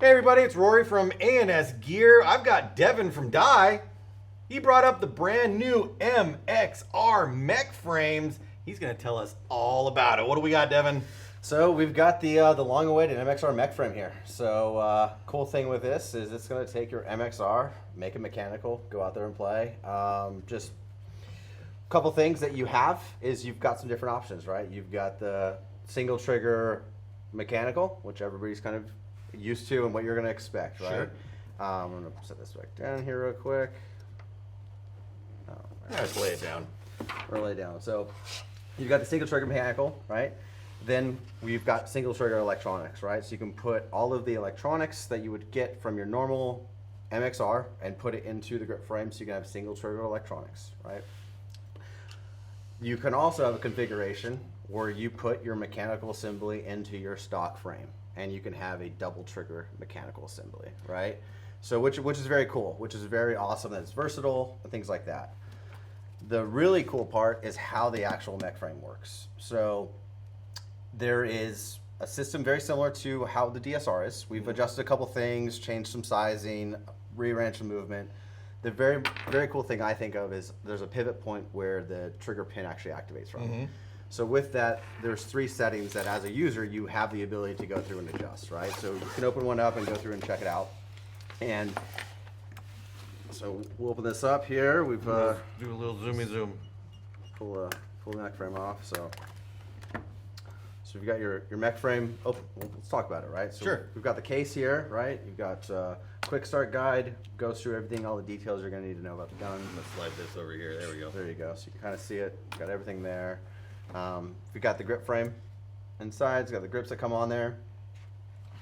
Hey everybody, it's Rory from ANSgear. I've got Devin from DYE. He brought up the brand new MXR Mech Frames. He's going to tell us all about it. What do we got, Devin? So we've got the long-awaited MXR Mech Frame here. So cool thing with this is it's going to take your MXR, make it mechanical, go out there and play. Just a couple things that you have is you've got some different options, right? You've got the single trigger mechanical, which everybody's kind of used to and what you're going to expect, right? Sure. I'm going to set this back down here real quick. Let's lay it down. Or lay it down. So you've got the single trigger mechanical, right? Then we've got single trigger electronics, right? So you can put all of the electronics that you would get from your normal MXR and put it into the grip frame so you can have single trigger electronics, right? You can also have a configuration where you put your mechanical assembly into your stock frame and you can have a double trigger mechanical assembly, right? So which is very cool, which is very awesome that it's versatile and things like that. The really cool part is how the actual mech frame works. So there is a system very similar to how the DSR is. We've adjusted a couple things, changed some sizing, rearranged some movement. The very, very cool thing I think of is there's a pivot point where the trigger pin actually activates from. So with that, there's 3 settings that as a user, you have the ability to go through and adjust, right? So you can open one up and go through and check it out. And so we'll open this up here. We've Do a little zoomy zoom. pull the mech frame off. So you've got your mech frame. Oh, well, let's talk about it, right? So Sure. We've got the case here, right? You've got quick start guide, goes through everything, all the details you're going to need to know about the gun. Let's slide this over here. There we go. There you go. So you can kind of see it. Got everything there. We've got the grip frame inside. It's got the grips that come on there.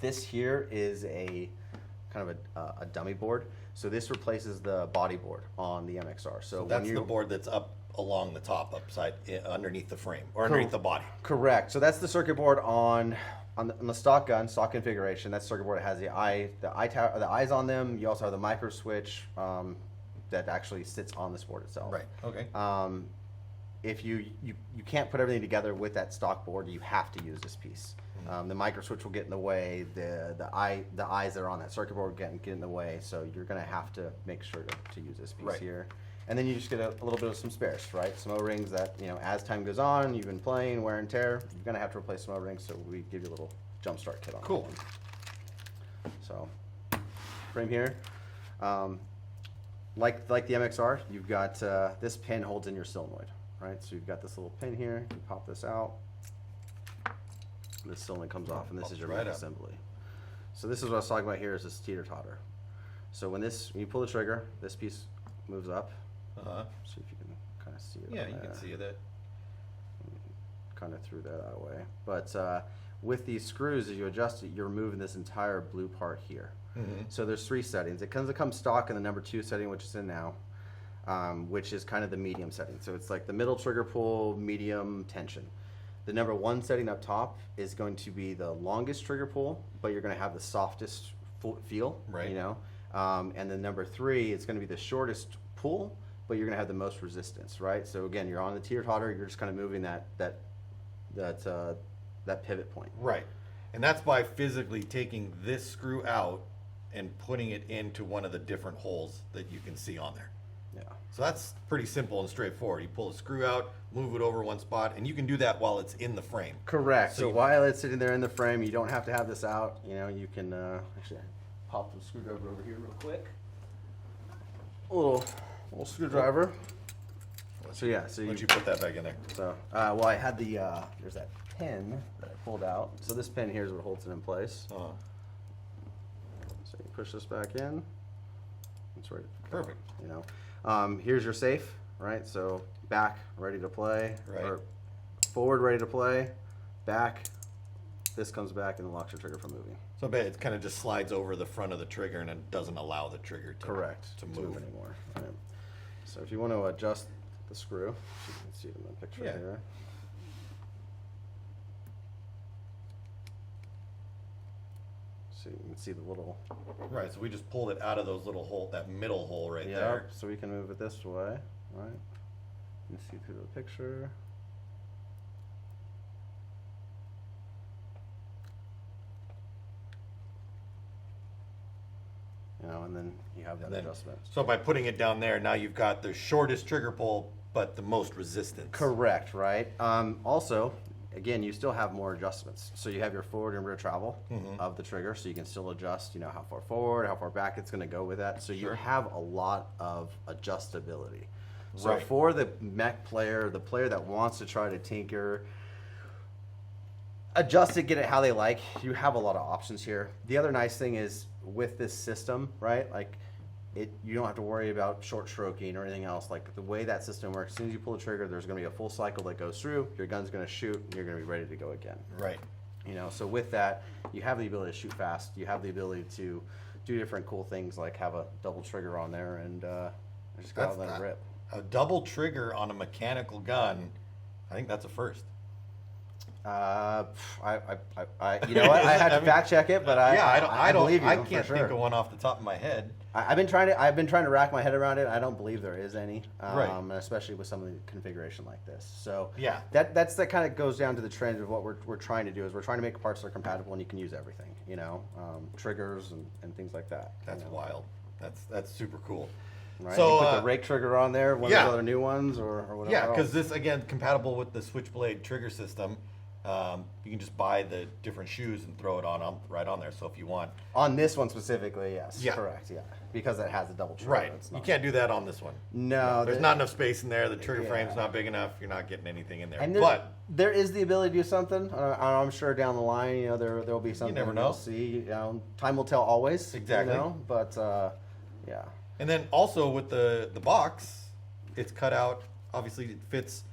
This here is a kind of a dummy board. So this replaces the body board on the MXR. So That's when the board that's up along the top, upside, underneath the frame, or underneath the body. Correct. So that's the circuit board on the stock gun, stock configuration. That circuit board has the eyes on them. You also have the micro switch that actually sits on this board itself. Right. Okay. If you can't put everything together with that stock board, you have to use this piece. The micro switch will get in the way. The eyes that are on that circuit board get in the way. So you're going to have to make sure to use this piece here. And then you just get a little bit of some spares, right? Some O-rings that, as time goes on, you've been playing, wear and tear, you're going to have to replace some O-rings, so we give you a little jump start kit on that one. So, frame here. Like the MXR, you've got this pin holds in your solenoid, right? So you've got this little pin here, you pop this out, this solenoid comes off, and this is your mech assembly. So this is what I was talking about here, is this teeter-totter. So when you pull the trigger, this piece moves up. See if you can kind of see it. Yeah, you can see that. Kind of threw that way. But with these screws, as you adjust it, you're removing this entire blue part here. So there's 3 settings. It comes stock in the number 2 setting, which is in now, which is kind of the medium setting. So it's like the middle trigger pull, medium tension. The number 1 setting up top is going to be the longest trigger pull, but you're going to have the softest feel, right? And then number 3, it's going to be the shortest pull, but you're going to have the most resistance, right? So again, you're on the teeter-totter, you're just kind of moving that pivot point. Right. And that's by physically taking this screw out and putting it into one of the different holes that you can see on there. Yeah. So that's pretty simple and straightforward. You pull the screw out, move it over one spot, and you can do that while it's in the frame. Correct. So while it's sitting there in the frame, you don't have to have this out. You can actually pop the screwdriver over here real quick. A little screwdriver. So yeah, so Once you put that back in there. So well, I had there's that pin that I pulled out. So this pin here is what holds it in place. So you push this back in. It's right. Perfect. Here's your safe, right? So back, ready to play. Right. Or forward, ready to play. Back. This comes back and locks your trigger from moving. So it kind of just slides over the front of the trigger and it doesn't allow the trigger to move anymore. Right. So if you want to adjust the screw, you can see it in the picture here. So you can see the little... Right, so we just pulled it out of those little hole, that middle hole right there. So we can move it this way, right? You can see through the picture. you know, and then you have that adjustment. So by putting it down there, now you've got the shortest trigger pull, but the most resistance. Correct, right? Also, again, you still have more adjustments. So you have your forward and rear travel of the trigger, so you can still adjust, you know, how far forward, how far back it's going to go with that. So you have a lot of adjustability. So for the mech player, the player that wants to try to tinker, adjust it, get it how they like, you have a lot of options here. The other nice thing is with this system, right? Like you don't have to worry about short stroking or anything else. Like the way that system works, as soon as you pull the trigger, there's going to be a full cycle that goes through. Your gun's going to shoot, and you're going to be ready to go again. Right. You know, so with that, you have the ability to shoot fast. You have the ability to do different cool things, like have a double trigger on there and just go out and let it rip. A double trigger on a mechanical gun, I think that's a first. You know what? I have to fact check it, but I believe you. I can't think of one off the top of my head. I've been trying to rack my head around it. I don't believe there is any, especially with some of the configuration like this. So yeah, that kind of goes down to the trend of what we're trying to do. Is we're trying to make parts that are compatible and you can use everything. You know, triggers and things like that. That's wild. That's super cool. Right. So you put the rake trigger on there, one of those other new ones, or whatever. Yeah, because this again compatible with the Switchblade trigger system. You can just buy the different shoes and throw it right on there. So if you want on this one specifically, yes, correct, yeah, because it has a double trigger. Right, you can't do that on this one. No, there's not enough space in there. The trigger frame's not big enough. You're not getting anything in there. And but there is the ability to do something. I'm sure down the line, you know, there'll be something. You never know. We'll see. You know, time will tell always. Exactly. You know? But yeah. And then also with the box, it's cut out. Obviously, it fits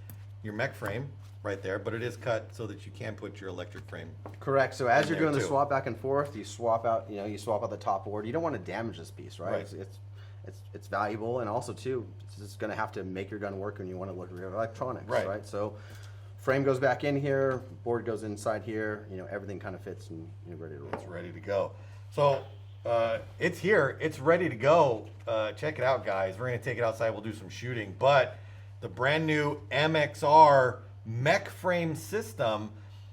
your mech frame right there, but it is cut so that you can put your electric frame. Correct. So as you're doing the swap back and forth, you swap out the top board. You don't want to damage this piece, right? It's valuable, and also too, it's going to have to make your gun work when you want to look at your electronics, right? So frame goes back in here, board goes inside here. You know, everything kind of fits and you're ready to roll. It's ready to go. So it's here. It's ready to go. Check it out, guys. We're going to take it outside. We'll do some shooting, but the brand new MXR Mech Frame system,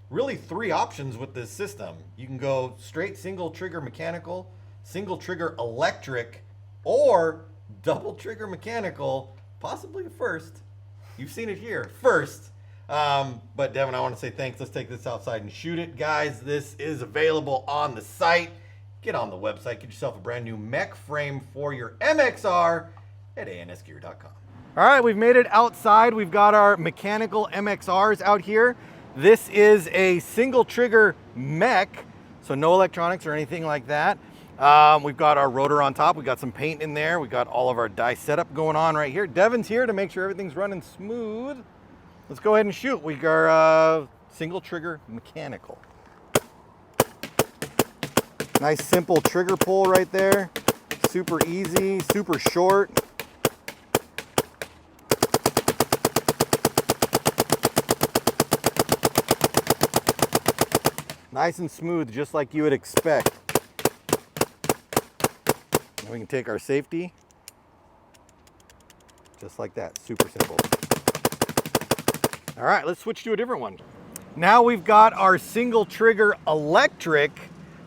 really 3 options with this system. You can go straight single trigger mechanical, single trigger electric, or double trigger mechanical, possibly a first. You've seen it here, first. But Devin, I want to say thanks. Let's take this outside and shoot it. Guys, this is available on the site. Get on the website, get yourself a brand new mech frame for your MXR at ANSgear.com. All right, we've made it outside. We've got our mechanical MXRs out here. This is a single trigger mech, so no electronics or anything like that. We've got our rotor on top. We've got some paint in there. We've got all of our die setup going on right here. Devin's here to make sure everything's running smooth. Let's go ahead and shoot. We got single trigger mechanical. Nice simple trigger pull right there. Super easy, super short. Nice and smooth, just like you would expect. And we can take our safety, just like that, super simple. All right, let's switch to a different one. Now we've got our single trigger electric.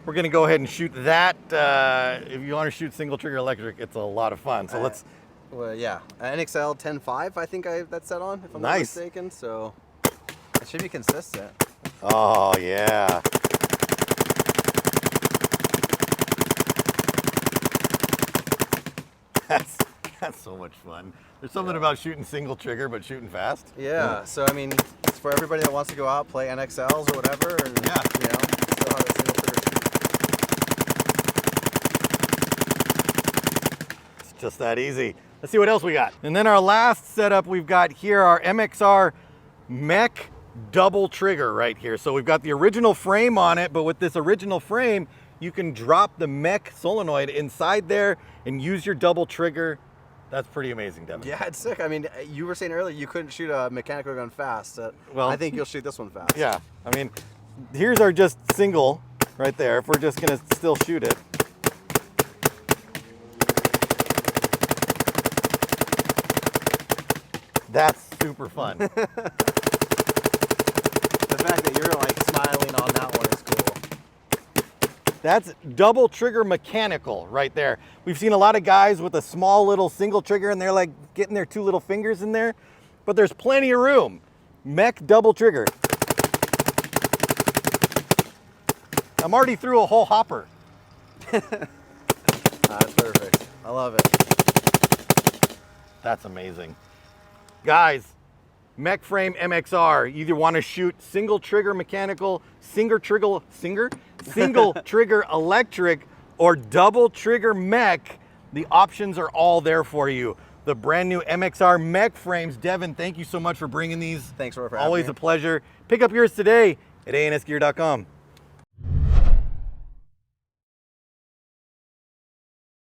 We're gonna go ahead and shoot that. If you wanna shoot single trigger electric, it's a lot of fun. So let's. Well, yeah, NXL 10.5, I think that's set on, if I'm not mistaken. So it should be consistent. Oh yeah. That's so much fun. There's something about shooting single trigger, but shooting fast. Yeah. So I mean, it's for everybody that wants to go out, play NXLs or whatever, and you know, still have a single trigger. It's just that easy. Let's see what else we got. And then our last setup we've got here, our MXR Mech double trigger right here. So we've got the original frame on it, but with this original frame, you can drop the mech solenoid inside there and use your double trigger. That's pretty amazing, Devin. Yeah, it's sick. I mean, you were saying earlier you couldn't shoot a mechanical gun fast. Well, I think you'll shoot this one fast. Yeah, I mean, here's our just single right there. If we're just gonna still shoot it. That's super fun. The fact that you're like smiling on that one is cool. That's double trigger mechanical right there. We've seen a lot of guys with a small little single trigger and they're like getting their 2 little fingers in there, but there's plenty of room. Mech double trigger. I'm already through a whole hopper. That's perfect. I love it. That's amazing. Guys, Mech Frame MXR, you either want to shoot single trigger mechanical, single trigger electric, or double trigger mech. The options are all there for you. The brand new MXR Mech Frames. Devin, thank you so much for bringing these. Thanks for having me. Always a pleasure. Pick up yours today at ANSgear.com.